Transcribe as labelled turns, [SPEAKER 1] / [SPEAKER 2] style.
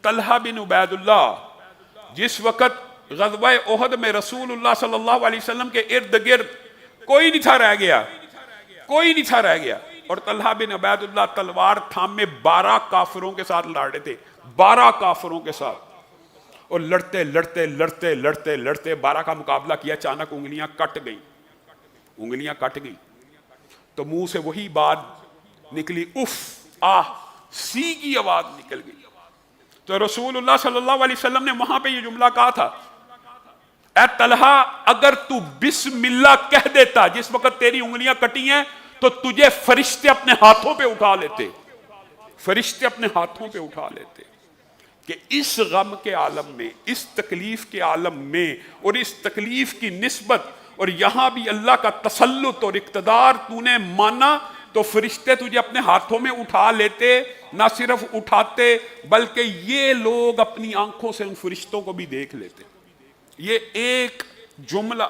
[SPEAKER 1] طلحہ بن عبید اللہ جس وقت غزوہ احد میں رسول اللہ صلی اللہ علیہ وسلم کے ارد گرد کوئی نہیں تھا رہ گیا، کوئی نہیں تھا رہ گیا، اور طلحہ بن عبید اللہ تلوار تھامے 12 کافروں کے ساتھ لڑ رہے تھے، 12 کافروں کے ساتھ، اور لڑتے لڑتے لڑتے لڑتے لڑتے 12 کا مقابلہ کیا، اچانک انگلیاں کٹ گئیں، انگلیاں کٹ گئیں تو منہ سے وہی بات نکلی، اف آہ سی کی آواز نکل گئی۔ تو رسول اللہ صلی اللہ علیہ وسلم نے وہاں پہ یہ جملہ کہا تھا، اے طلحہ اگر تو بسم اللہ کہہ دیتا جس وقت تیری انگلیاں کٹی ہیں تو تجھے فرشتے اپنے ہاتھوں پہ اٹھا لیتے، فرشتے اپنے ہاتھوں پہ اٹھا لیتے۔ کہ اس غم کے عالم میں، اس تکلیف کے عالم میں، اور اس تکلیف کی نسبت، اور یہاں بھی اللہ کا تسلط اور اقتدار تو نے مانا تو فرشتے تجھے اپنے ہاتھوں میں اٹھا لیتے، نہ صرف اٹھاتے بلکہ یہ لوگ اپنی آنکھوں سے ان فرشتوں کو بھی دیکھ لیتے۔ یہ ایک جملہ